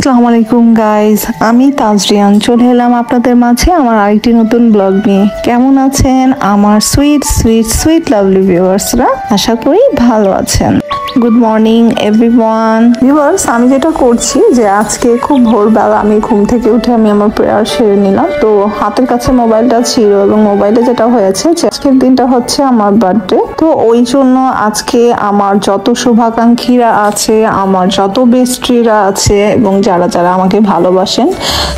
আসসালামু আলাইকুম গাইজ, আমি তাজরিয়ান চলে এলাম আপনাদের মাঝে আমার আরেকটি নতুন ব্লগ নিয়ে। কেমন আছেন আমার সুইট সুইট সুইট লাভলি ভিউয়ার্সরা? আশা করি ভালো আছেন। Good morning everyone. ভিউয়ার্স, আমি যেটা করছি যে আজকে খুব ভোরবেলা আমি ঘুম থেকে উঠে আমি আমার প্রেয়ার সেরে নিলাম। তো হাতের কাছে মোবাইলটা ছিল এবং মোবাইলে যেটা হয়েছে যে আজকের দিনটা হচ্ছে আমার বার্থডে। তো ওই জন্য আজকে আমার যত শুভাকাঙ্ক্ষীরা আছে, আমার যত বেস্ট্রিরা আছে এবং যারা যারা আমাকে ভালোবাসেন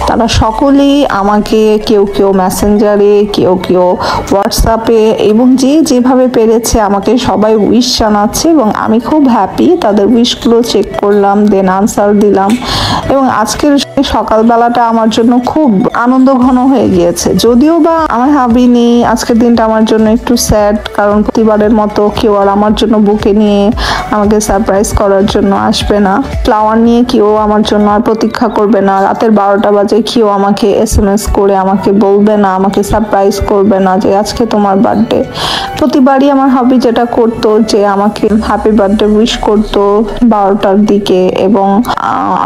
তারা সকলেই আমাকে কেউ কেউ মেসেঞ্জারে, কেউ কেউ হোয়াটসঅ্যাপে এবং যে যেভাবে পেরেছে আমাকে সবাই উইশ জানাচ্ছে এবং আমি খুব হ্যাপি। তাদের উইশগুলো চেক করলাম, দেন আনসার দিলাম এবং আজকের সকালবেলাটা আমার জন্য খুব আনন্দ ঘন হয়ে গিয়েছে। যদিও বা আমি ভাবিনি আজকের দিনটা আমার জন্য একটু স্যাড, কারণ প্রতিবারের মতো কেউ আর আমার জন্য বুকে নিয়ে আমাকে সারপ্রাইজ করার জন্য আসবে না, ফ্লাওয়ার নিয়ে কেউ আমার জন্য আর প্রতীক্ষা করবে না, রাতের 12টা বাজে কেউ আমাকে SMS করে আমাকে বলবে না, আমাকে সারপ্রাইজ করবে না যে আজকে তোমার বার্থডে। প্রতিবারই আমার হাবি যেটা করতো যে আমাকে হ্যাপি বার্থডে উইশ করতো 12টার দিকে এবং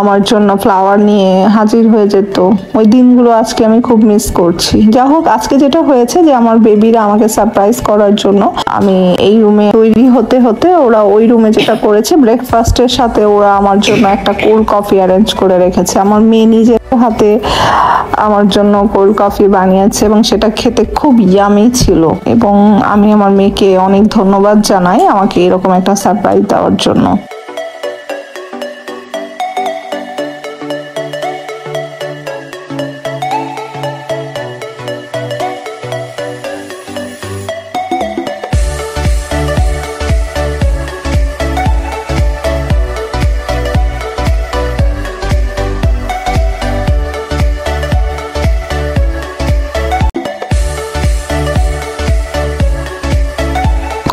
আমার জন্য ফ্লাওয়ার নিয়ে হাজির হয়ে যেত। ওই দিনগুলো আজকে আমি খুব মিস করছি। যা হোক, আজকে যেটা হয়েছে যে আমার বেবিরা আমাকে সারপ্রাইজ করার জন্য আমি এই রুমে তৈরি হতে হতে ওরা ওই রুমে যেটা করেছে, ব্রেকফাস্টের সাথে ওরা আমার জন্য একটা কোল্ড কফি অ্যারেঞ্জ করে রেখেছে। আমার মেয়ে নিজের হাতে আমার জন্য কোল্ড কফি বানিয়েছে এবং সেটা খেতে খুব ইয়ামি ছিল এবং আমি আমার মেয়েকে অনেক ধন্যবাদ জানাই আমাকে এরকম একটা সারপ্রাইজ দেওয়ার জন্য।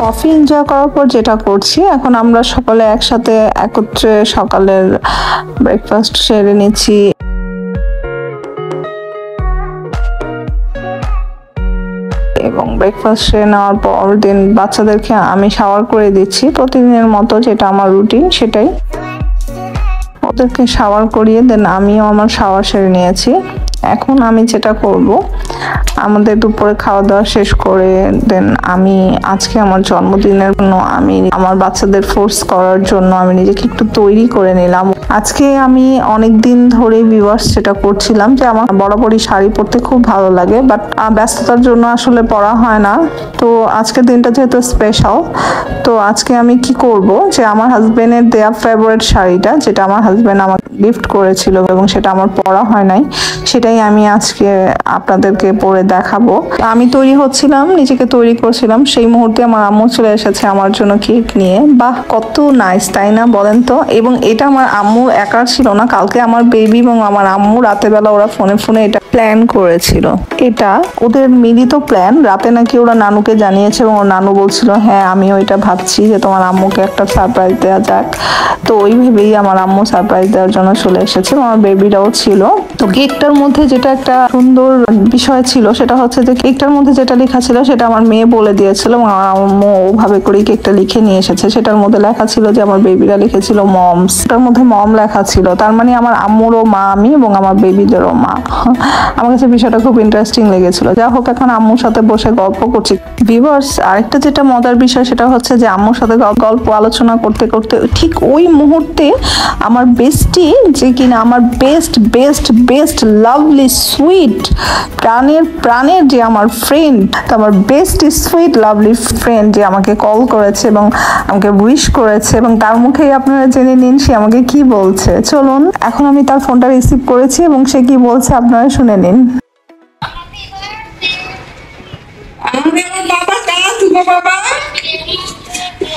কফি এনজয় করার পর যেটা করছি, এখন আমরা সকলে একসাথে একত্রে সকালের ব্রেকফাস্ট সেরে নিচ্ছি এবং ব্রেকফাস্ট সেরে নেওয়ার পর দিন বাচ্চাদেরকে আমি শাওয়ার করে দিচ্ছি প্রতিদিনের মতো, যেটা আমার রুটিন সেটাই। ওদেরকে শাওয়ার করিয়ে দেন আমিও আমার শাওয়ার সেরে নিয়েছি। এখন আমি যেটা করব, আমাদের দুপুরে খাওয়া দাওয়া শেষ করে দেন আমি আজকে আমার জন্মদিনের জন্য আমি আমার বাচ্চাদের ফোর্স করার জন্য আমি নিজেকে একটু তৈরি করে নিলাম। আজকে আমি অনেক দিন ধরে ভিউয়ার্স যেটা করছিলাম যে আমার বরাবরই শাড়ি পরতে খুব ভালো লাগে, বাট ব্যস্ততার জন্য আসলে পরা হয় না। তো আজকের দিনটা যেহেতু স্পেশাল, তো আজকে আমি কি করব যে আমার হাজবেন্ডের দেয়া ফেভারিট শাড়িটা, যেটা আমার হাজবেন্ড আমাকে গিফট করেছিল এবং সেটা আমার পরা হয় নাই, সেটাই আমি আজকে আপনাদেরকে পরে দেখাবো। আমি তৈরি হচ্ছিলাম, নিজেকে তৈরি করছিলাম, সেই মুহূর্তে আমার আম্মু চলে এসেছে আমার জন্য কেক নিয়ে। বাহ, কত নাইস তাই না বলেন তো? এবং এটা আমার আম্মু একার ছিল না, কালকে আমার বেবি এবং আমার আম্মু রাতে বেলা ওরা ফোনে ফোনে এটা প্ল্যান করেছিল। এটা ওদের মিলিত প্ল্যান। রাতে নাকি ওরা নানুকে জানিয়েছে এবং ওর নানু বলছিল হ্যাঁ আমিও এটা ভাবছি যে তোমার আম্মুকে একটা সারপ্রাইজ দেওয়া যাক। তো ওই ভেবেই আমার আম্মু সারপ্রাইজ দেওয়ার জন্য চলে এসেছে, আমার বেবিরাও ছিল। তো কেকটার মধ্যে যেটা একটা সুন্দর বিষয় ছিল সেটা হচ্ছে যে কেকটার মধ্যে যেটা লেখা ছিল সেটা আমার মেয়ে বলে দিয়েছিল এবং আমার আম্মু ওভাবে করে কেকটা লিখে নিয়ে এসেছে। সেটার মধ্যে লেখা ছিল যে আমার বেবিরা লিখেছিল মমস, তার মধ্যে মম লেখা ছিল, তার মানে আমার আম্মুরও মা আমি এবং আমার বেবিদেরও মা। আমার কাছে বিষয়টা খুব ইন্টারেস্টিং লেগেছিল। যা হোক, এখন আম্মুর সাথে বসে গল্প করছি। ভিউয়ার্স, আরেকটা যেটা মজার বিষয় সেটা হচ্ছে যে আম্মুর সাথে গল্প আলোচনা করতে করতে ঠিক ওই মুহূর্তে আমার বেস্টি, যে কিনা আমার best best best lovely sweet প্রাণের যে আমার ফ্রেন্ড, তো আমার বেস্ট সুইট লাভলি ফ্রেন্ড যে আমাকে কল করেছে এবং আমাকে উইশ করেছে এবং তার মুখেই আপনারা জেনে নিন সে আমাকে কি বলছে। চলুন, এখন আমি তার ফোনটা রিসিভ করেছি এবং সে কি বলছে আপনারা শুনে নিন। বাবা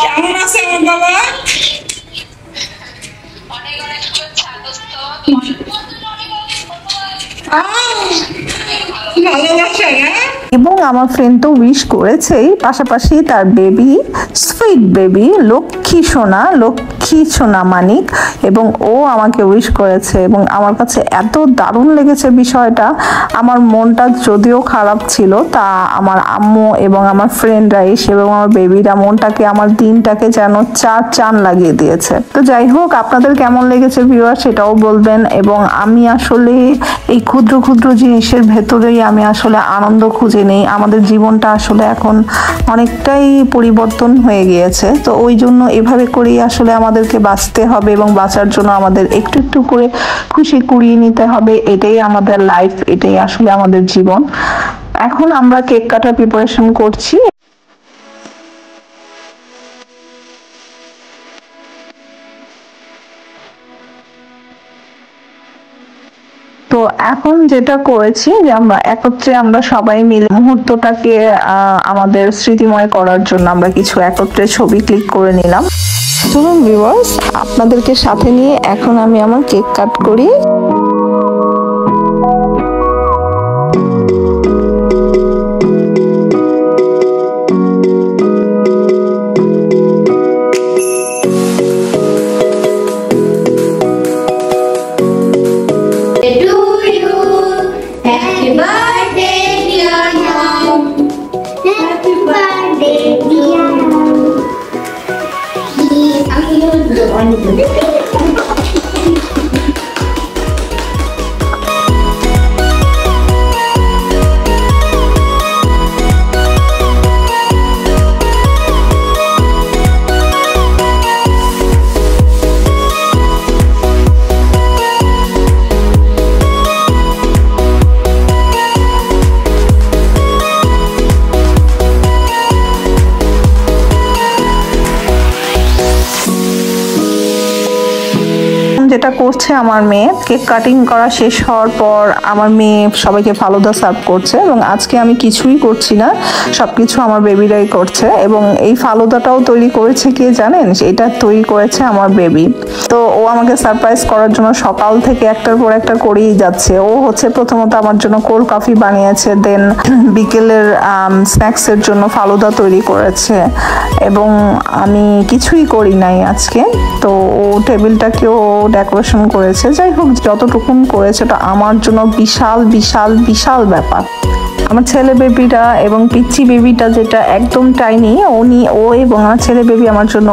কেমন আছে আমার বাবা? এবং আমার ফ্রেন্ড তো উইশ করেছেই, পাশাপাশি তার বেবি, সুইট বেবি, লক্ষ্মী সোনা, লক্ষ্মী কিছু না মানিক, এবং ও আমাকে উইশ করেছে এবং আমার কাছে এত দারুণ লেগেছে বিষয়টা। আমার মনটা যদিও খারাপ ছিল, তা আমার আম্মু এবং আমার ফ্রেন্ডরা এসে এবং আমার বেবিরা মনটাকে, আমার দিনটাকে যেন চান লাগিয়ে দিয়েছে। তো যাই হোক, আপনাদের কেমন লেগেছে ভিউয়ার সেটাও বলবেন। এবং আমি আসলে এই ক্ষুদ্র ক্ষুদ্র জিনিসের ভেতরেই আমি আসলে আনন্দ খুঁজে নেই। আমাদের জীবনটা আসলে এখন অনেকটাই পরিবর্তন হয়ে গিয়েছে, তো ওই জন্য এভাবে করেই আসলে আমাদেরকে বাঁচতে হবে এবং বাঁচার জন্য আমাদের একটু একটু করে খুশি কুড়িয়ে নিতে হবে। এটাই আমাদের লাইফ, এটাই আসলে আমাদের জীবন। এখন আমরা কেক কাটার প্রিপারেশন করছি। তো এখন যেটা করেছি যে আমরা একত্রে, আমরা সবাই মিলে মুহূর্তটাকে আমাদের স্মৃতিময় করার জন্য আমরা কিছু একত্রে ছবি ক্লিক করে নিলাম। চলুন ভিউয়ার্স, আপনাদেরকে সাথে নিয়ে এখন আমি আমার কেক কাট করি। Happy birthday, dear mom. Happy birthday, dear mom. যেটা করছে আমার মেয়ে, কেক কাটিং করা শেষ হওয়ার পর আমার মেয়ে সবাইকে ফালুদা সার্ভ করছে এবং আজকে আমি কিছুই করছি না, সবকিছু আমার বেবিরাই করছে। এবং এই ফালুদাটাও তৈরি করেছে কে জানেন? এটা তৈরি করেছে আমার বেবি। তো ও আমাকে সারপ্রাইজ করার জন্য সকাল থেকে একটার পর একটা করেই যাচ্ছে। ও হচ্ছে প্রথমত আমার জন্য কোল্ড কফি বানিয়েছে, দেন বিকেলের স্ন্যাক্সের জন্য ফালুদা তৈরি করেছে, এবং আমি কিছুই করি নাই আজকে। তো ও টেবিলটাকেও ডেকোরেশন করেছে। যাই হোক, যতটুকুন করেছে ওটা আমার জন্য বিশাল বিশাল বিশাল ব্যাপার। আমার ছেলে বেবিটা এবং পিচ্চি বেবিটা যেটা একদম টাইনি, ও এবং আমার ছেলে বেবি আমার জন্য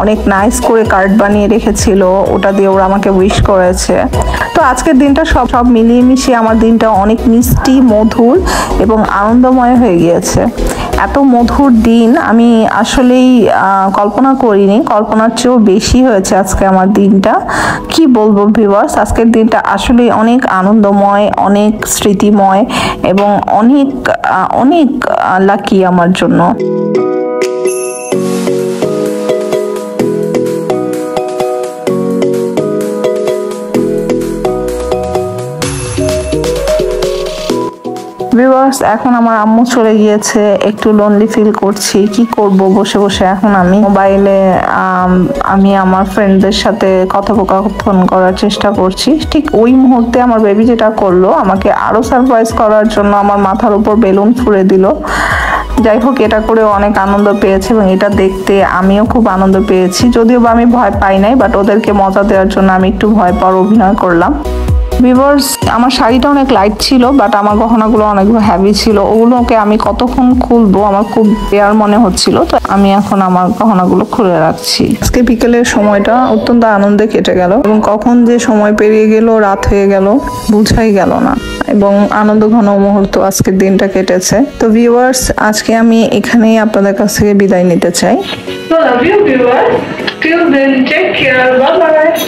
অনেক নাইস করে কার্ড বানিয়ে রেখেছিল, ওটা দিয়ে ওরা আমাকে উইশ করেছে। তো আজকের দিনটা সব মিলিয়ে মিশিয়ে আমার দিনটা অনেক মিষ্টি, মধুর এবং আনন্দময় হয়ে গিয়েছে। এত মধুর দিন আমি আসলেই কল্পনা করিনি, কল্পনার চেয়েও বেশি হয়েছে আজকে আমার দিনটা। কি বলবো ভিউয়ার্স, আজকের দিনটা আসলে অনেক আনন্দময়, অনেক স্মৃতিময় এবং অনেক অনেক লাকি আমার জন্য। ভিউয়ার্স, এখন আমার আম্মু চলে গিয়েছে, একটু লোনলি ফিল করছি। কি করব, বসে বসে এখন আমি মোবাইলে আমি আমার ফ্রেন্ডদের সাথে কথোপকথন করার চেষ্টা করছি। ঠিক ওই মুহূর্তে আমার বেবি যেটা করলো, আমাকে আরো সারপ্রাইজ করার জন্য আমার মাথার উপর বেলুন ফুঁড়ে দিল। যাই হোক, এটা করে অনেক আনন্দ পেয়েছে এবং এটা দেখতে আমিও খুব আনন্দ পেয়েছি। যদিও বা আমি ভয় পাই নাই, বাট ওদেরকে মজা দেওয়ার জন্য আমি একটু ভয় পাওয়ার অভিনয় করলাম। ভিউয়ার্স, আমার শাড়িটা অনেক লাইট ছিল, বাট আমার গহনাগুলো অনেক হেভি ছিল। ওগুলোকে আমি কতক্ষণ খুলবো আমার খুব বেয়ার মনে হচ্ছিল, তো আমি এখন আমার গহনাগুলো খুলে রাখছি। আজকে বিকেলের সময়টা অত্যন্ত আনন্দে কেটে গেল এবং কখন যে সময় পেরিয়ে গেল, রাত হয়ে গেল, বুঝাই গেল না, এবং আনন্দ ঘন মুহূর্ত আজকের দিনটা কেটেছে। তো ভিউয়ার্স, আজকে আমি এখানেই আপনাদের কাছ থেকে বিদায় নিতে চাই। So love you viewers. Till then, take care. Bye bye.